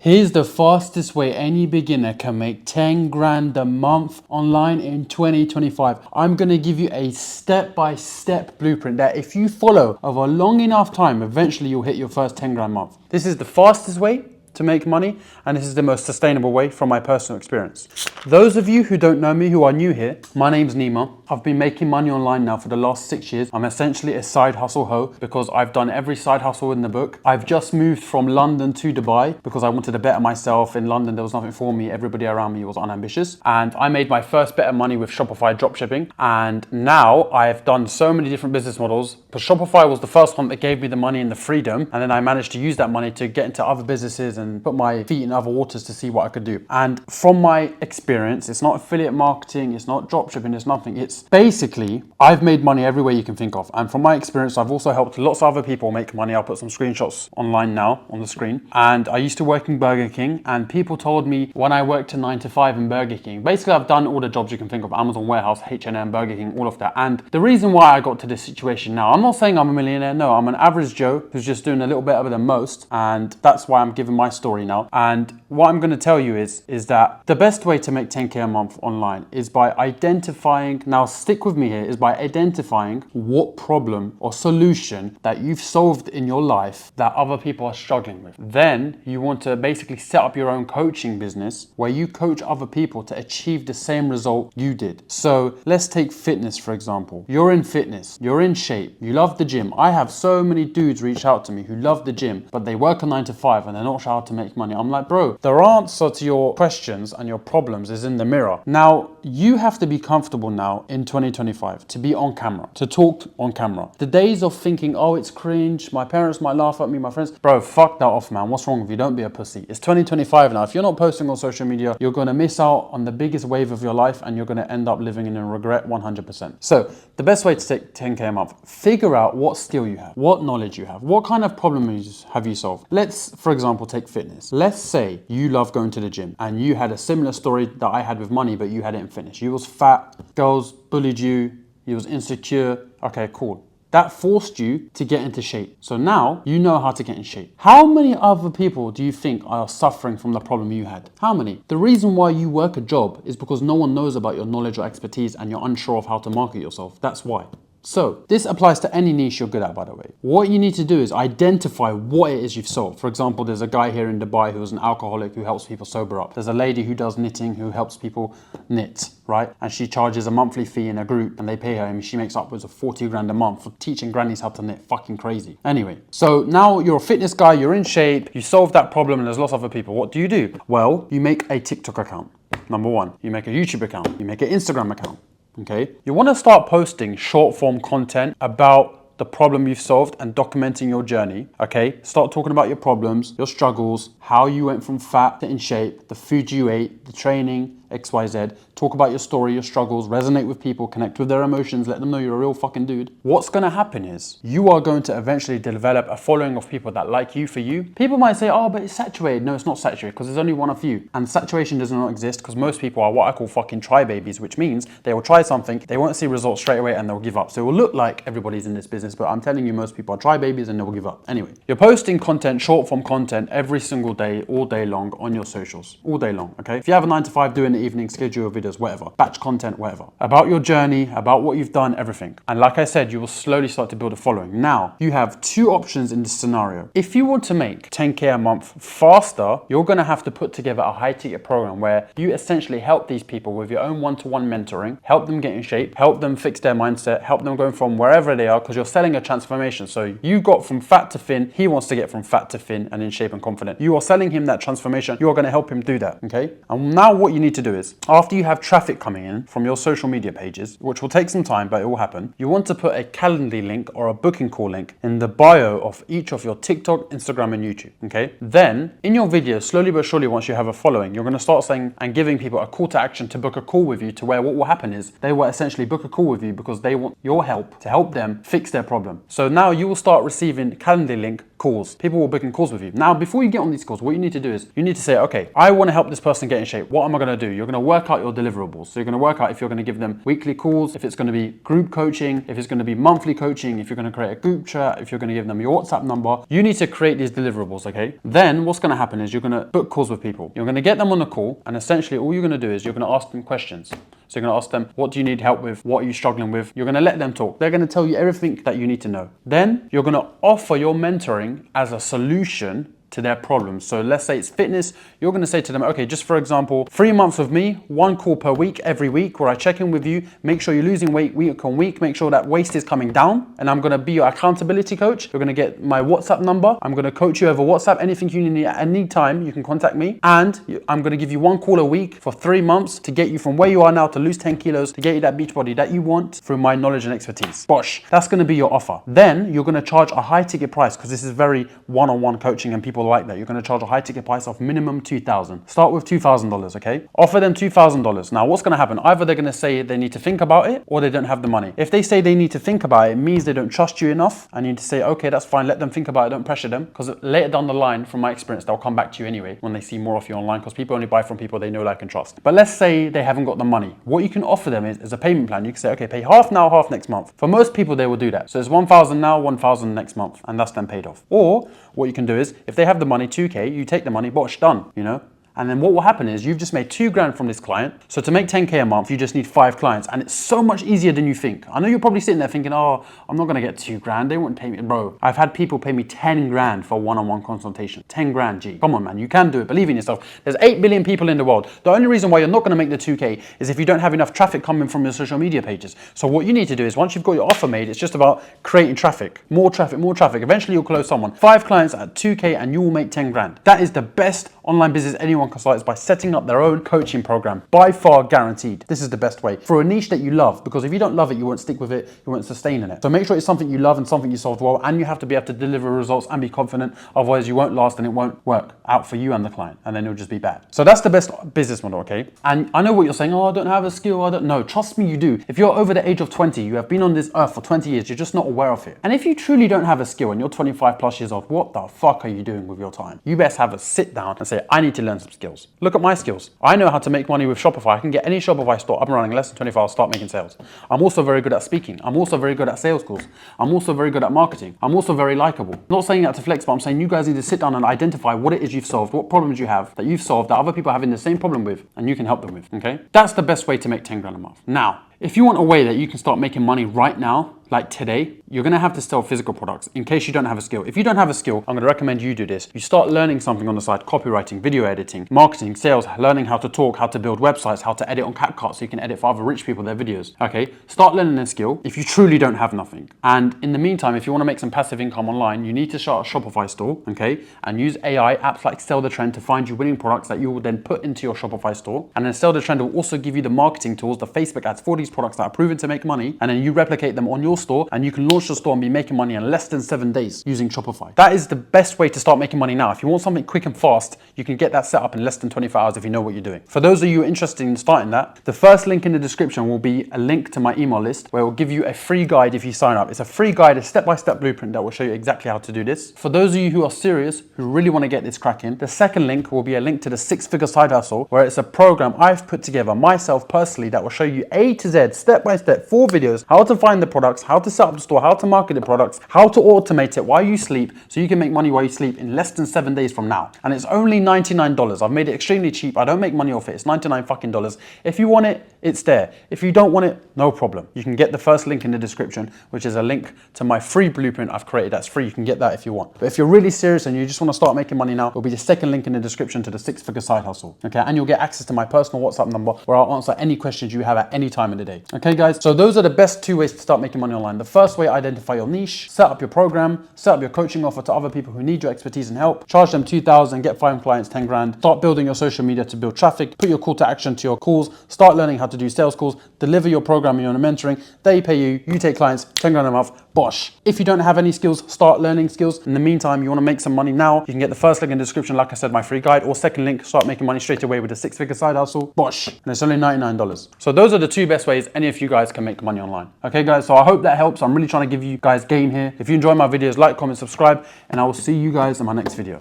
Here's the fastest way any beginner can make 10 grand a month online in 2025. I'm going to give you a step-by-step blueprint that if you follow over a long enough time, eventually you'll hit your first 10 grand a month. This is the fastest way to make money, and this is the most sustainable way from my personal experience. Those of you who don't know me, who are new here, my name's Nima. I've been making money online now for the last 6 years. I'm essentially a side hustle hoe because I've done every side hustle in the book. I've just moved from London to Dubai because I wanted to better myself. In London, there was nothing for me. Everybody around me was unambitious. And I made my first bit of money with Shopify dropshipping. And now I've done so many different business models. But Shopify was the first one that gave me the money and the freedom. And then I managed to use that money to get into other businesses and put my feet in other waters to see what I could do. And from my experience, it's not affiliate marketing, it's not dropshipping, it's nothing. It's basically, I've made money every way you can think of. And from my experience, I've also helped lots of other people make money. I'll put some screenshots online now on the screen. And I used to work in Burger King, and people told me when I worked a 9 to 5 in Burger King, basically I've done all the jobs you can think of, Amazon warehouse, H&M, Burger King, all of that. And the reason why I got to this situation now, I'm not saying I'm a millionaire, no, I'm an average Joe who's just doing a little bit better than most. And that's why I'm giving my story now. And what I'm going to tell you is that the best way to make 10K a month online is by identifying, now stick with me here, is by identifying what problem or solution that you've solved in your life that other people are struggling with. Then you want to basically set up your own coaching business where you coach other people to achieve the same result you did. So let's take fitness, for example. You're in fitness, you're in shape, you love the gym. I have so many dudes reach out to me who love the gym, but they work a 9 to 5 and they're not sure how to make money. I'm like, bro, the answer to your questions and your problems is in the mirror. Now, you have to be comfortable now in 2025 to be on camera, to talk on camera. The days of thinking, oh, it's cringe, my parents might laugh at me, my friends, bro, fuck that off, man. What's wrong with you? Don't be a pussy. It's 2025 now. If you're not posting on social media, you're going to miss out on the biggest wave of your life and you're going to end up living in a regret 100%. So the best way to take 10K a month, figure out what skill you have, what knowledge you have, what kind of problems have you solved. Let's, for example, take fitness. Let's say you love going to the gym and you had a similar story that I had with money, but you had it in fitness. You was fat, girls bullied you, you was insecure. Okay, cool. That forced you to get into shape. So now you know how to get in shape. How many other people do you think are suffering from the problem you had? How many? The reason why you work a job is because no one knows about your knowledge or expertise and you're unsure of how to market yourself. That's why. So this applies to any niche you're good at, by the way. What you need to do is identify what it is you've solved. For example, there's a guy here in Dubai who's an alcoholic who helps people sober up. There's a lady who does knitting who helps people knit, right? And she charges a monthly fee in a group and they pay her and she makes upwards of 40 grand a month for teaching grannies how to knit. Fucking crazy. Anyway, so now you're a fitness guy, you're in shape, you solved that problem and there's lots of other people. What do? Well, you make a TikTok account. Number one, you make a YouTube account, you make an Instagram account. Okay, you want to start posting short form content about the problem you've solved and documenting your journey. Okay, start talking about your problems, your struggles, how you went from fat to in shape, the food you ate, the training, XYZ. Talk about your story, your struggles, resonate with people, connect with their emotions, let them know you're a real fucking dude. What's going to happen is you are going to eventually develop a following of people that like you for you. People might say, oh, but it's saturated. No, it's not saturated because there's only one of you. And saturation does not exist because most people are what I call fucking try babies, which means they will try something, they won't see results straight away and they'll give up. So it will look like everybody's in this business, but I'm telling you, most people are try babies and they will give up. Anyway, you're posting content, short form content every single day, all day long on your socials, all day long. Okay. If you have a 9 to 5, do it in the evening, schedule your videos, whatever, batch content, whatever, about your journey, about what you've done, everything. And like I said, you will slowly start to build a following. Now, you have two options in this scenario. If you want to make 10K a month faster, you're going to have to put together a high ticket program where you essentially help these people with your own one-to-one mentoring, help them get in shape, help them fix their mindset, help them go from wherever they are because you're selling a transformation. So you got from fat to thin, he wants to get from fat to thin and in shape and confident. You are selling him that transformation. You are going to help him do that. Okay. And now what you need to do is, after you have traffic coming in from your social media pages, which will take some time, but it will happen, you want to put a Calendly link or a booking call link in the bio of each of your TikTok, Instagram, and YouTube. Okay. Then in your videos, slowly but surely, once you have a following, you're going to start saying and giving people a call to action to book a call with you, to where what will happen is they will essentially book a call with you because they want your help to help them fix their problem. So now you will start receiving Calendly link calls. People will book in calls with you. Now, before you get on these calls, what you need to do is you need to say, okay, I want to help this person get in shape. What am I going to do? You're going to work out your deliverables. So you're going to work out if you're going to give them weekly calls, if it's going to be group coaching, if it's going to be monthly coaching, if you're going to create a group chat, if you're going to give them your WhatsApp number. You need to create these deliverables, okay? Then what's going to happen is you're going to book calls with people. You're going to get them on a call, and essentially all you're going to do is you're going to ask them questions. So you're going to ask them, what do you need help with? What are you struggling with? You're going to let them talk. They're going to tell you everything that you need to know. Then you're going to offer your mentoring as a solution to their problems. So let's say it's fitness. You're going to say to them, okay, just for example, 3 months with me, 1 call per week, every week, where I check in with you, make sure you're losing weight week on week, make sure that waist is coming down, and I'm going to be your accountability coach. You're going to get my WhatsApp number. I'm going to coach you over WhatsApp. Anything you need at any time, you can contact me. And I'm going to give you 1 call a week for 3 months to get you from where you are now to lose 10 kilos, to get you that beach body that you want through my knowledge and expertise. Bosh. That's going to be your offer. Then you're going to charge a high ticket price, because this is very one-on-one coaching and people like that. You're going to charge a high ticket price of minimum $2,000. Start with $2,000, okay? Offer them $2,000. Now, what's going to happen? Either they're going to say they need to think about it, or they don't have the money. If they say they need to think about it, it means they don't trust you enough, and you need to say, okay, that's fine, let them think about it, don't pressure them, because later down the line, from my experience, they'll come back to you anyway when they see more of you online, because people only buy from people they know, like, and trust. But let's say they haven't got the money. What you can offer them is a payment plan. You can say, okay, pay half now, half next month. For most people, they will do that. So it's 1,000 now, 1,000 next month, and that's then paid off. Or what you can do is, if they have the money, 2K, you take the money, bosh, done, you know? And then what will happen is you've just made $2,000 from this client. So to make 10K a month, you just need 5 clients. And it's so much easier than you think. I know you're probably sitting there thinking, oh, I'm not gonna get $2,000. They won't pay me. Bro, I've had people pay me $10,000 for a one-on-one consultation. $10,000, G. Come on, man, you can do it. Believe in yourself. There's 8 billion people in the world. The only reason why you're not gonna make the 2K is if you don't have enough traffic coming from your social media pages. So what you need to do is, once you've got your offer made, it's just about creating traffic. More traffic, more traffic. Eventually you'll close someone. 5 clients at 2K and you will make $10,000. That is the best online business anyone can start, is by setting up their own coaching program, by far guaranteed. This is the best way for a niche that you love, because if you don't love it, you won't stick with it, you won't sustain in it. So make sure it's something you love and something you solve well, and you have to be able to deliver results and be confident. Otherwise you won't last and it won't work out for you and the client, and then it'll just be bad. So that's the best business model, okay? And I know what you're saying, oh, I don't have a skill, I don't know. Trust me, you do. If you're over the age of 20, you have been on this earth for 20 years, you're just not aware of it. And if you truly don't have a skill and you're 25 plus years old, what the fuck are you doing with your time? You best have a sit down and say, I need to learn some skills. Look at my skills. I know how to make money with Shopify. I can get any Shopify store up and running in less than 24 hours, start making sales. I'm also very good at speaking. I'm also very good at sales calls. I'm also very good at marketing. I'm also very likable. I'm not saying that to flex, but I'm saying you guys need to sit down and identify what it is you've solved, what problems you have that you've solved that other people are having the same problem with, and you can help them with, okay? That's the best way to make $10,000 a month. Now, if you want a way that you can start making money right now, like today, you're gonna have to sell physical products in case you don't have a skill. If you don't have a skill, I'm gonna recommend you do this. You start learning something on the side: copywriting, video editing, marketing, sales, learning how to talk, how to build websites, how to edit on CapCut so you can edit for other rich people their videos. Okay, start learning a skill if you truly don't have nothing. And in the meantime, if you wanna make some passive income online, you need to start a Shopify store, okay? And use AI apps like Sell the Trend to find you winning products that you will then put into your Shopify store. And then Sell the Trend will also give you the marketing tools, the Facebook ads for these products that are proven to make money. And then you replicate them on your store, and you can launch your store and be making money in less than 7 days using Shopify. That is the best way to start making money now. If you want something quick and fast, you can get that set up in less than 24 hours if you know what you're doing. For those of you interested in starting that, the first link in the description will be a link to my email list where it will give you a free guide if you sign up. It's a free guide, a step-by-step blueprint that will show you exactly how to do this. For those of you who are serious, who really want to get this cracking, the second link will be a link to the 6-figure side hustle, where it's a program I've put together myself personally that will show you A to Z, step-by-step, 4 videos, how to find the products, how to set up the store, how to market the products, how to automate it while you sleep so you can make money while you sleep in less than 7 days from now. And it's only $99. I've made it extremely cheap. I don't make money off it. It's $99 fucking dollars. If you want it, it's there. If you don't want it, no problem. You can get the first link in the description, which is a link to my free blueprint I've created. That's free. You can get that if you want. But if you're really serious and you just want to start making money now, it'll be the second link in the description to the 6-figure side hustle. Okay, and you'll get access to my personal WhatsApp number where I'll answer any questions you have at any time in the day. Okay, guys. So those are the best 2 ways to start making money online. The first way, identify your niche, set up your program, set up your coaching offer to other people who need your expertise and help, charge them $2,000, get 5 clients, $10,000, start building your social media to build traffic, put your call to action to your calls, start learning how to do sales calls, deliver your program and your mentoring, they pay you, you take clients, $10,000 a month, bosh. If you don't have any skills, start learning skills. In the meantime, you want to make some money now, you can get the first link in the description, like I said, my free guide, or second link, start making money straight away with a 6-figure side hustle, bosh. And it's only $99. So those are the 2 best ways any of you guys can make money online. Okay, guys, so I hope that helps. I'm really trying to give you guys game here. If you enjoy my videos, like, comment, subscribe, and I will see you guys in my next video.